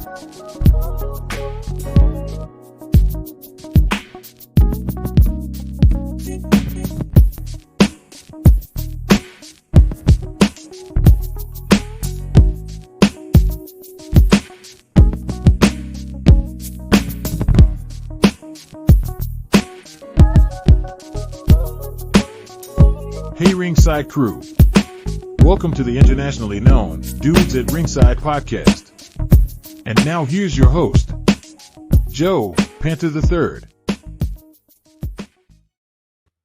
Hey Ringside crew, welcome to the internationally known Dudes at Ringside podcast. And now here's your host, Joe, Panther the Third.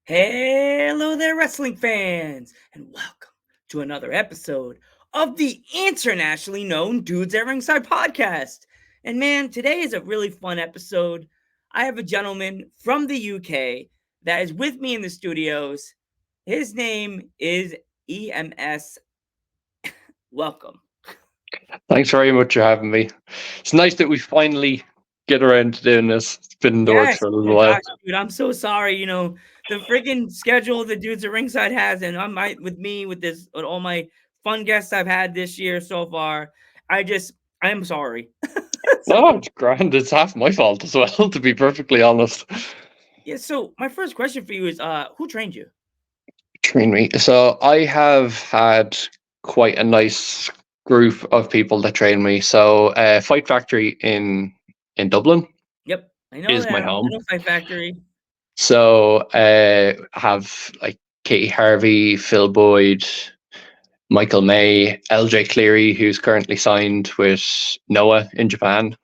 Hello there, wrestling fans, and welcome to another episode of the internationally known Dudes at Ringside podcast. And man, today is a really fun episode. I have a gentleman from the UK that is with me in the studios. His name is EMS. Welcome. Thanks very much for having me. It's nice that we finally get around to doing this. It's been in the works for a little while. Gosh, dude, I'm so sorry. You know, the freaking schedule the Dudes at Ringside has, and with all my fun guests I've had this year so far. I'm sorry. No, it's grand. It's half my fault as well, to be perfectly honest. Yeah, so my first question for you is who trained you? Train me. So I have had quite a nice group of people that train me. So Fight Factory in Dublin. Yep, I know is that. my home. I know Fight Factory. So have like Katie Harvey, Phil Boyd, Michael May, LJ Cleary, who's currently signed with Noah in Japan,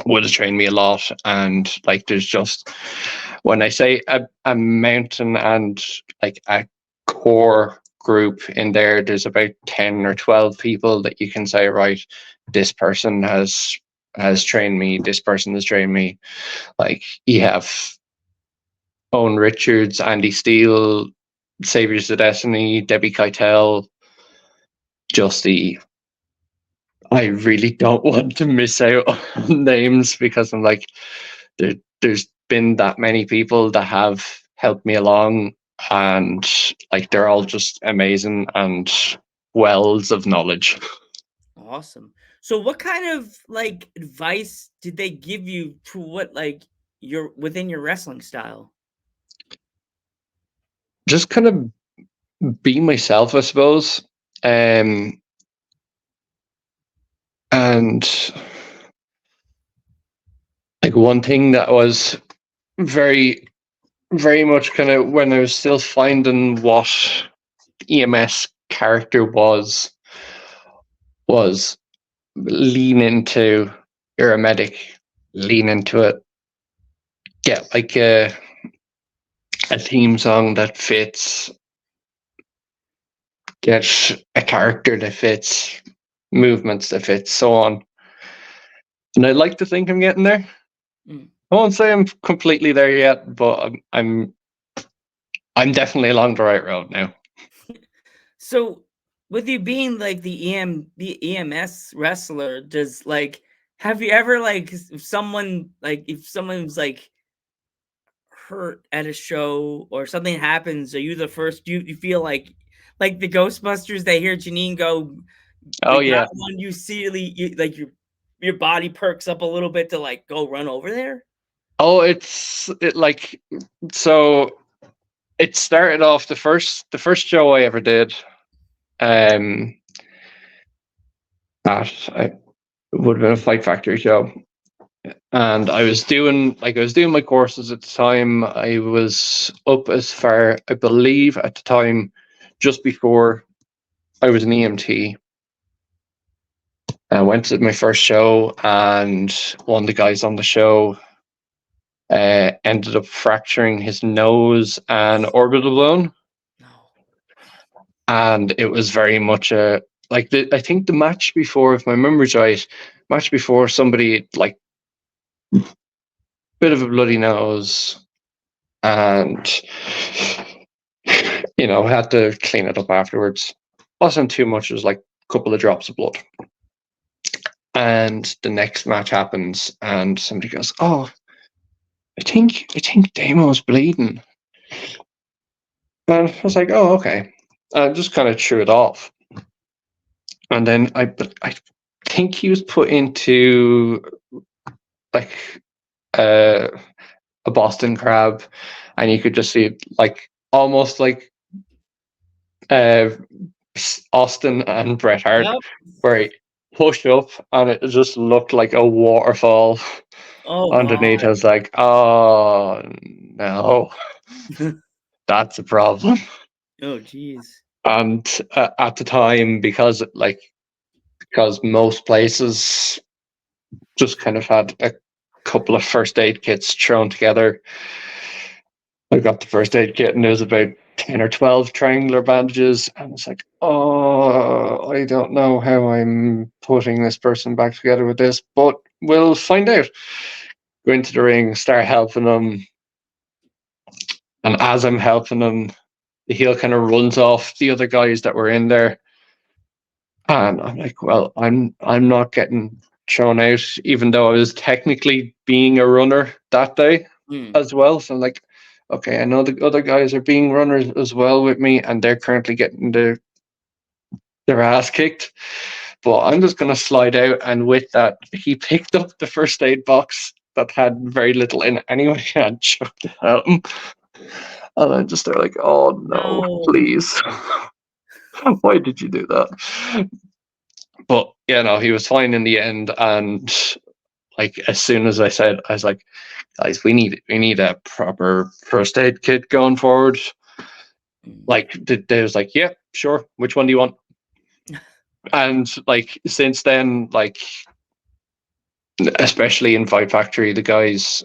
would have trained me a lot. And like, there's just, when I say a mountain and like a core group in there, there's about 10 or 12 people that you can say, right, this person has trained me, this person has trained me. Like, you have Owen Richards, Andy Steele, Saviors of Destiny, Debbie Keitel, Justy. I really don't want to miss out on names because I'm like, there's been that many people that have helped me along, and like, they're all just amazing and wells of knowledge. Awesome. So what kind of like advice did they give you to what like you're within your wrestling style? Just kind of be myself, I suppose. And like, one thing that was very, very much kind of when I was still finding what EMS character was lean into, you're a medic, lean into it. Get like a theme song that fits, get a character that fits, movements that fits, so on. And I'd like to think I'm getting there. I won't say I'm completely there yet, but I'm definitely along the right road now. So with you being like the EMS wrestler, does like have you ever like if someone's like hurt at a show or something happens, are you the first you feel like the Ghostbusters, they hear Janine go, Oh like, yeah. that one you see like your body perks up a little bit to like go run over there? Oh, it started off the first show I ever did. That it would have been a Fight Factory show, and I was doing my courses at the time. I was up as far, I believe, at the time, just before I was an EMT. I went to my first show, and one of the guys on the show ended up fracturing his nose and orbital bone. No. And it was very much I think the match before, if my memory's right, somebody like bit of a bloody nose, and had to clean it up afterwards. Wasn't too much, it was like a couple of drops of blood. And the next match happens, and somebody goes, "Oh, I think Damo's bleeding." And I was like, "Oh, okay." I just kind of threw it off. And then I think he was put into like a Boston Crab, and you could just see it, like almost like uh, Austin and Bret Hart, Yep. where he pushed up and it just looked like a waterfall Oh underneath. I God. was like, oh no, that's a problem. Oh jeez. And at the time, because most places just kind of had a couple of first aid kits thrown together, I got the first aid kit and there was about 10 or 12 triangular bandages. And it's like, oh, I don't know how I'm putting this person back together with this, but we'll find out. Go into the ring, start helping them. And as I'm helping them, the heel kind of runs off the other guys that were in there. And I'm like, well, I'm not getting thrown out, even though I was technically being a runner that day as well. So I'm like, okay, I know the other guys are being runners as well with me, and they're currently getting their ass kicked. But I'm just gonna slide out, and with that, he picked up the first aid box that had very little in it anyway and chucked it at him. And I'm just there like, oh no, No. please. Why did you do that? But yeah, no, he was fine in the end. And like as soon as I said, I was like, guys, we need a proper first aid kit going forward. Like they was like, yeah, sure. Which one do you want? And like since then, like especially in Fight Factory, the guys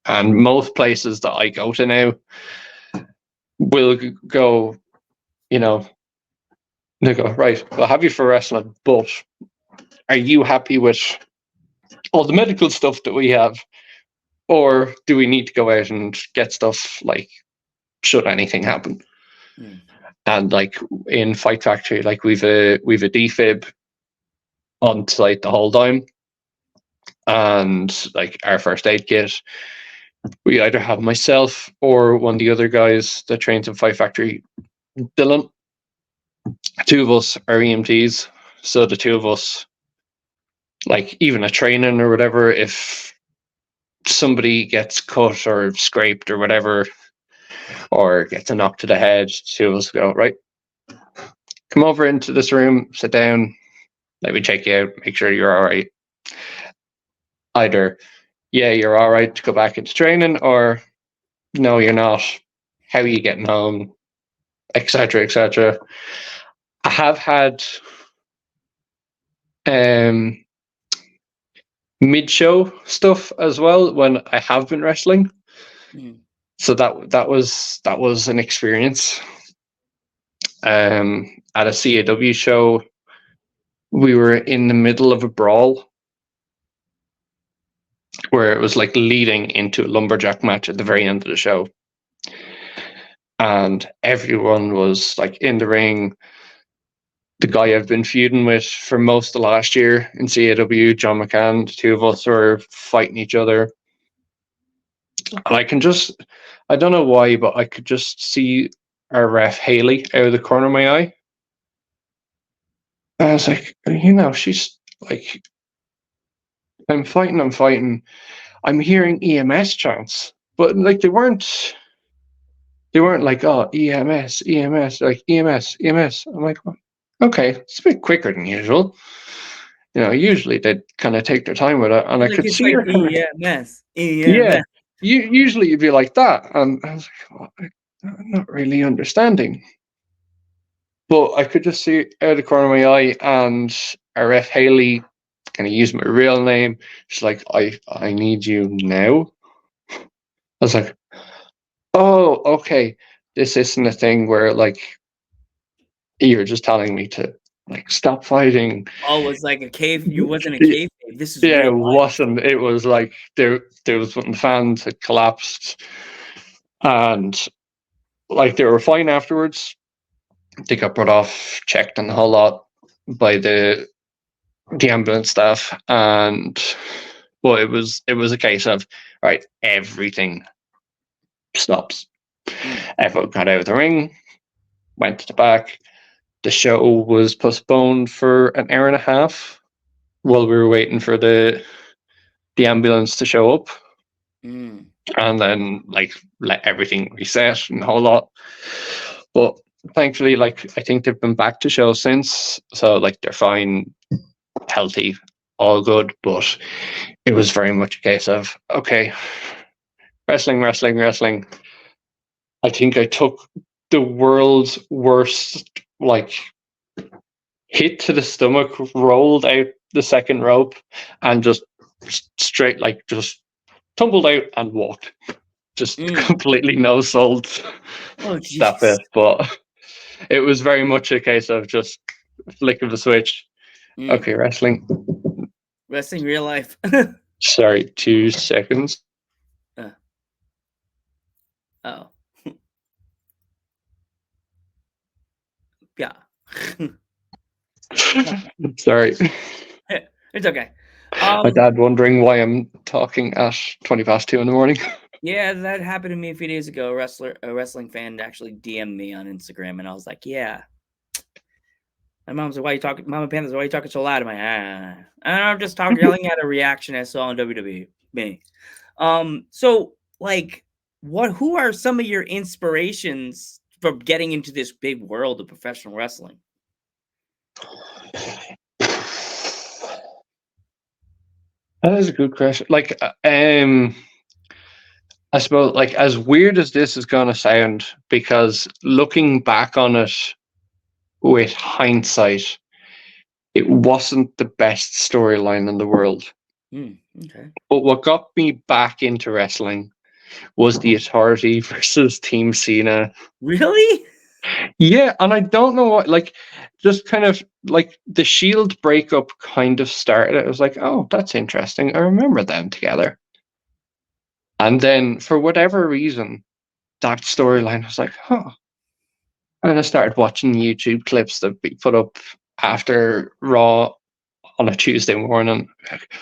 and most places that I go to now will go, you know, they go, right, we'll have you for wrestling, but are you happy with all the medical stuff that we have? Or do we need to go out and get stuff like should anything happen? And like in Fight Factory, like we've a defib on site the whole time. And like our first aid kit, we either have myself or one of the other guys that trains in Fight Factory, Dylan. Two of us are EMTs. So the two of us, like even a training or whatever, if somebody gets cut or scraped or whatever, or gets a knock to the head, two of us go, right, come over into this room, sit down, let me check you out, make sure you're all right. Either, yeah, you're all right to go back into training, or no, you're not. How are you getting home? Etc. Etc. I have had mid-show stuff as well when I have been wrestling. So that was an experience. At a CAW show, we were in the middle of a brawl where it was like leading into a lumberjack match at the very end of the show. And everyone was like in the ring. The guy I've been feuding with for most of last year in CAW, John McCann, the two of us were fighting each other. And I don't know why, but I could just see our ref Haley out of the corner of my eye. And I was like, she's like, I'm fighting. I'm hearing EMS chants, but like they weren't like, oh, EMS, like EMS. I'm like, okay, it's a bit quicker than usual. Usually they'd kind of take their time with it, and Like I could it's see like her. EMS. Yeah, usually you'd be like that, and I was like, well, I'm not really understanding. But I could just see out of the corner of my eye, and our ref Haley kind of used my real name. She's like, I need you now. I was like, oh, okay. This isn't a thing where like you're just telling me to like stop fighting. Oh, it was like a cave. You wasn't a Yeah, cave. This is yeah, real it life. wasn't. It was like there was when the fans had collapsed, and like they were fine afterwards. They got brought off, checked, and the whole lot by the ambulance staff, and well, it was a case of right, everything stops. Everyone got out of the ring, went to the back. The show was postponed for an hour and a half while we were waiting for the ambulance to show up, Mm. and then like let everything reset and a whole lot. But thankfully, like I think they've been back to show since, so like they're fine, healthy, all good. But it was very much a case of okay, wrestling. I think I took the world's worst like hit to the stomach, rolled out the second rope, and just straight like just tumbled out and walked. Just completely no sold Oh, that jeez. bit. But it was very much a case of just flick of the switch. Okay, wrestling. Wrestling real life. Sorry, 2 seconds. Oh. Yeah. Sorry. It's okay. My dad wondering why I'm talking at 2:20 in the morning. Yeah, that happened to me a few days ago. A wrestling fan actually DM'd me on Instagram, and I was like, "Yeah." My mom's like, "Why you talking, Mama Panther? Why you talking so loud?" I'm like, And I'm just talking, yelling at a reaction I saw on WWE. Me. So like, who are some of your inspirations for getting into this big world of professional wrestling? That is a good question. Like, I suppose, like, as weird as this is going to sound, because looking back on it with hindsight, it wasn't the best storyline in the world. Okay. But what got me back into wrestling was the Authority versus Team Cena. Really? Yeah, and I don't know what, like, just kind of like the Shield breakup kind of started. It was like, oh, that's interesting. I remember them together. And then for whatever reason, that storyline was like, huh. And I started watching YouTube clips that be put up after Raw on a Tuesday morning. Like,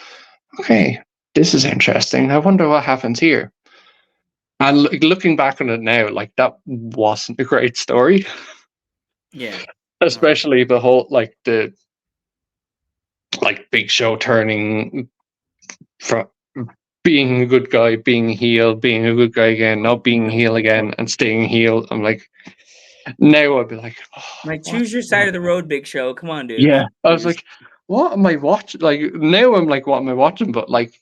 okay, this is interesting. I wonder what happens here. And looking back on it now, like that wasn't a great story. Yeah. Especially the whole like the like Big Show turning from being a good guy, being heel, being a good guy again, not being heel again, and staying heel. I'm like, now I'd be like, oh, Like, choose your side of the road, Big Show. Come on, dude. yeah. I was like, what am I watching? Like now I'm like, what am I watching? But like,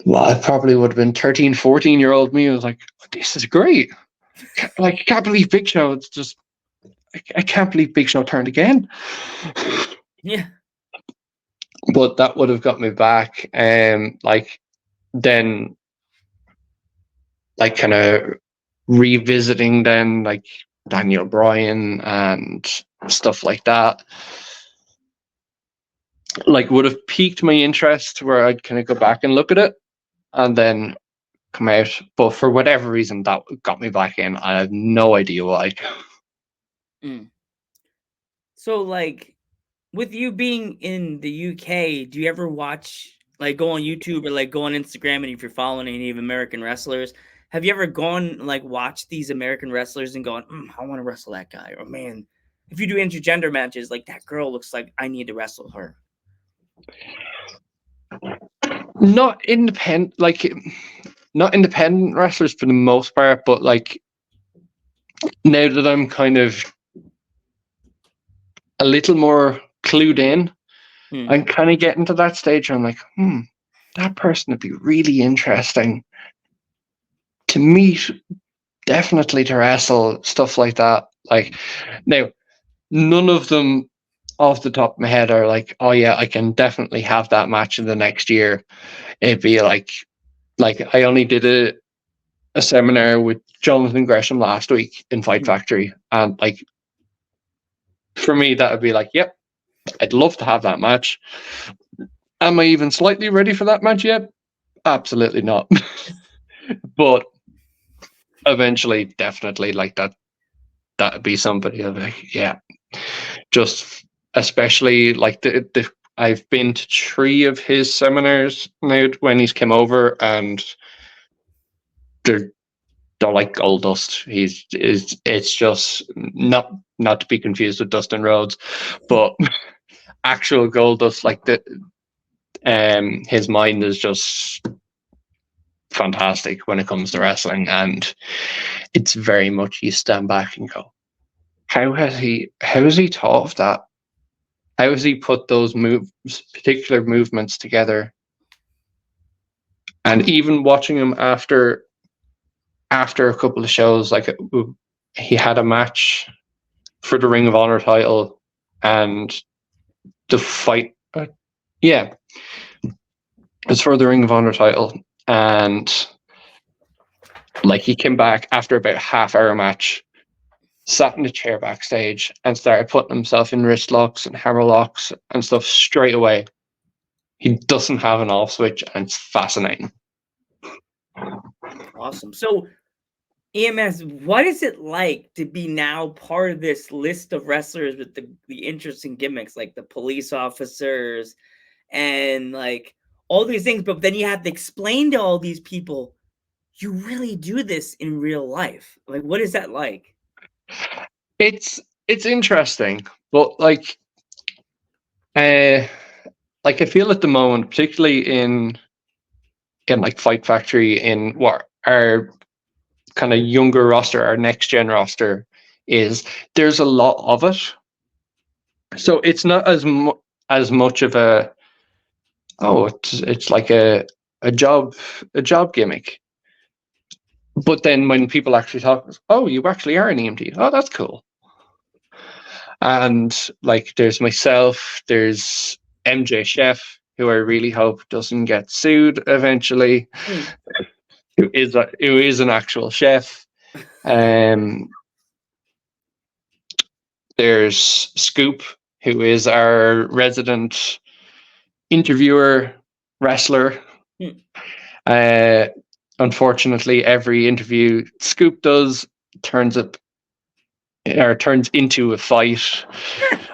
well, I probably would have been 13, 14-year-old me. I was like, this is great. Like, I can't believe Big Show. It's just, I can't believe Big Show turned again. Yeah. But that would have got me back. Like then, like kind of revisiting then like Daniel Bryan and stuff like that. Like would have piqued my interest where I'd kind of go back and look at it and then come out. But for whatever reason, that got me back in. I have no idea why. So, like, with you being in the UK, do you ever watch, like, go on YouTube or like go on Instagram, and if you're following any of American wrestlers, have you ever gone like watch these American wrestlers and gone, I want to wrestle that guy, or man, if you do intergender matches, like that girl looks like I need to wrestle her? Not independent, like not independent wrestlers for the most part, but like now that I'm kind of a little more clued in, I'm kind of getting to that stage where I'm like, that person would be really interesting to meet, definitely to wrestle, stuff like that. Like now, none of them off the top of my head are like, oh yeah, I can definitely have that match in the next year. It'd be like I only did a seminar with Jonathan Gresham last week in Fight Factory, and like for me that would be like, yep, I'd love to have that match. Am I even slightly ready for that match yet? Absolutely not. But eventually, definitely, like that'd be somebody I'd be like, yeah. Just especially like the I've been to 3 of his seminars now when he's come over, and they're like gold dust. It's just not to be confused with Dustin Rhodes, but actual Goldust, like his mind is just fantastic when it comes to wrestling, and it's very much you stand back and go, how has he thought of that? How has he put those particular movements together? And even watching him after a couple of shows, like he had a match for the Ring of Honor title, and the fight, yeah, it's for the Ring of Honor title, and like he came back after about a half-hour match, sat in the chair backstage, and started putting himself in wrist locks and hammer locks and stuff straight away. He doesn't have an off switch, and it's fascinating. Awesome. So, EMS, what is it like to be now part of this list of wrestlers with the interesting gimmicks, like the police officers and like all these things? But then you have to explain to all these people, you really do this in real life. Like, what is that like? It's interesting, but like I feel at the moment, particularly in like Fight Factory, in what our kind of younger roster, our next gen roster, is there's a lot of it. So it's not as much of a it's like a job gimmick. But then when people actually talk, oh, you actually are an EMT. Oh, that's cool. And like there's myself, there's MJ Chef, who I really hope doesn't get sued eventually, who is an actual chef. There's Scoop, who is our resident interviewer wrestler. Unfortunately, every interview Scoop does turns into a fight.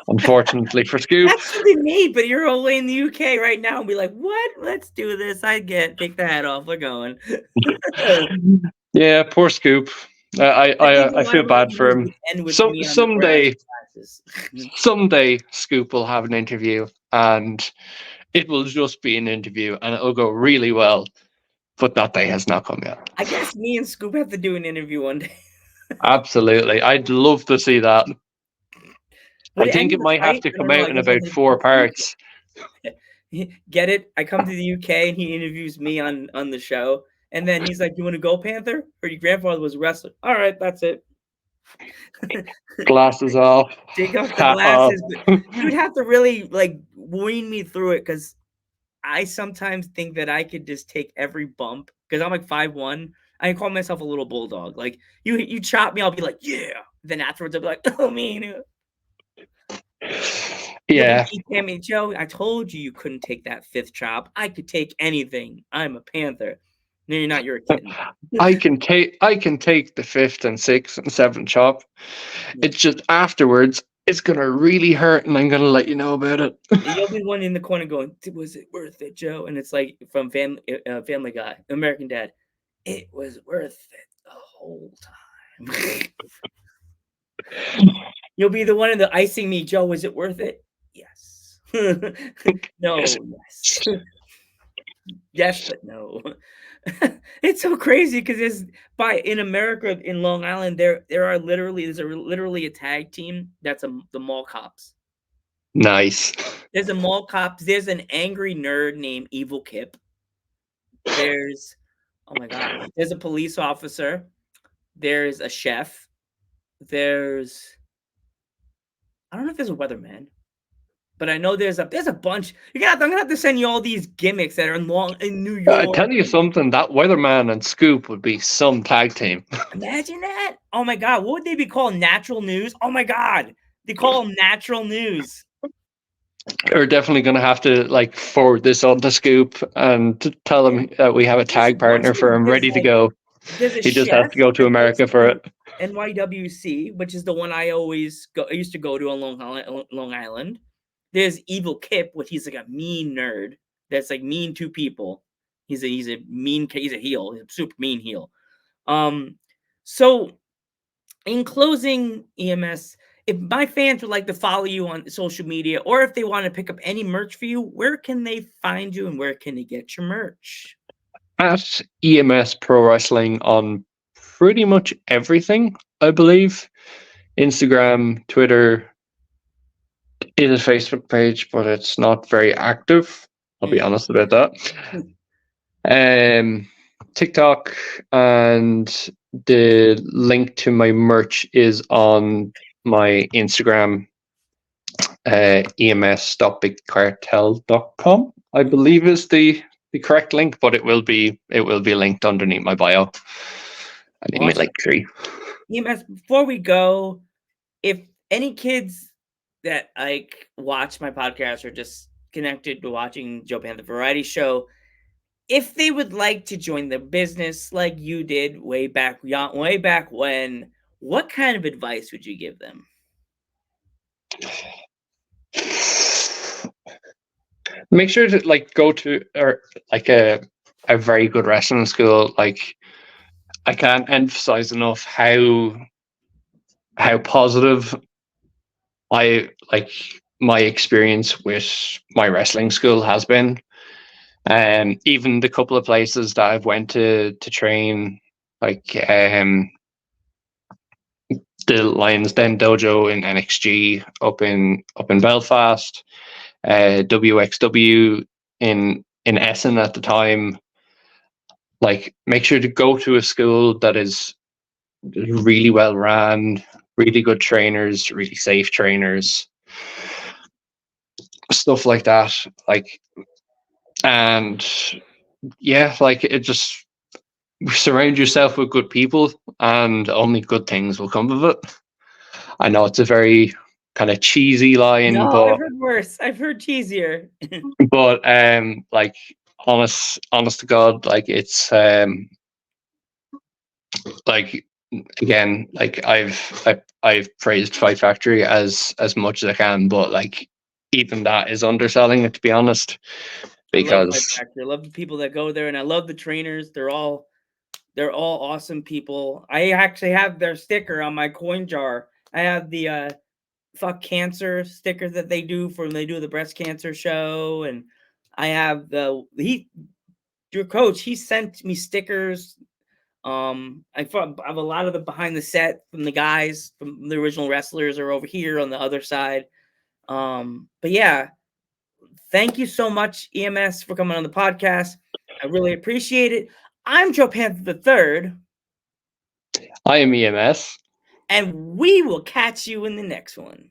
Unfortunately for Scoop. That should be me, but you're all the way in the UK right now and be like, what? Let's do this. Take the hat off. We're going. Yeah, poor Scoop. I feel bad for him. Someday Scoop will have an interview, and it will just be an interview, and it'll go really well. But that day has not come yet. I guess me and Scoop have to do an interview one day. Absolutely, I'd love to see that. I think it might have to come out in about 4 parts. Get it? I come to the UK and he interviews me on the show, and then he's like, "You want to go, Panther? Or your grandfather was a wrestler?" All right, that's it. Glasses off. Take off the glasses. But you would have to really like wean me through it, because I sometimes think that I could just take every bump, because I'm like 5'1". I call myself a little bulldog. Like you chop me, I'll be like, yeah. Then afterwards, I'll be like, oh man. Yeah. Joe, I told you couldn't take that 5th chop. I could take anything. I'm a Panther. No, you're not. You're a kitten. I can take the 5th and 6th and 7th chop. It's just afterwards, it's gonna really hurt, and I'm gonna let you know about it. You'll be one in the corner going, "Was it worth it, Joe?" And it's like from Family Guy, American Dad. It was worth it the whole time. You'll be the one in the icing me, Joe. Was it worth it? Yes. No. Yes. Yes, but no. It's so crazy because in America, in Long Island, there's literally a tag team that's the mall cops. Nice. There's a mall cops. There's an angry nerd named Evil Kip. There's, oh my god, there's a police officer. There's a chef. There's, I don't know if there's a weatherman, but I know there's a bunch. I'm gonna have to send you all these gimmicks that are in New York. I tell you something, that Weatherman and Scoop would be some tag team. Imagine that. Oh my god, what would they be called? Natural News? Oh my god, they call them Natural News. We're definitely going to have to like forward this on to Scoop and tell him that we have a tag partner for him ready to go. He just has to go to America for it. NYWC, which is the one I used to go to on Long Island. There's Evil Kip, which he's like a mean nerd that's like mean to people. He's a heel. He's a super mean heel. So in closing, EMS, if my fans would like to follow you on social media, or if they want to pick up any merch for you, where can they find you and where can they get your merch? At EMS Pro Wrestling on pretty much everything, I believe. Instagram, Twitter, is a Facebook page, but it's not very active. I'll be honest about that. TikTok, and the link to my merch is on my Instagram, ems.bigcartel.com, I believe is the correct link, but it will be linked underneath my bio. And in my link tree. EMS, before we go, if any kids that like watch my podcast or just connected to watching Joe Panther Variety Show, if they would like to join the business like you did way back when, what kind of advice would you give them? Make sure to go to a very good wrestling school. Like, I can't emphasize enough how positive my experience with my wrestling school has been. Even the couple of places that I've went to train, like the Lions Den Dojo in NXG up in Belfast, WXW in Essen at the time. Like, make sure to go to a school that is really well ran, really good trainers, really safe trainers, stuff like that. And yeah, it just surround yourself with good people, and only good things will come of it. I know it's a very kind of cheesy line, No, but I've heard worse. I've heard cheesier. honest to God, it's again, I've praised Fight Factory as much as I can, but even that is underselling it, to be honest. I love Fight Because Factory. I love the people that go there, and I love the trainers. They're all awesome people. I actually have their sticker on my coin jar. I have the fuck cancer sticker that they do for when they do the breast cancer show, and I have your coach, he sent me stickers. I have a lot of the behind the set from the guys from the original wrestlers are over here on the other side. But yeah, thank you so much, EMS, for coming on the podcast. I really appreciate it. I'm Joe Panther the Third. I am EMS. And we will catch you in the next one.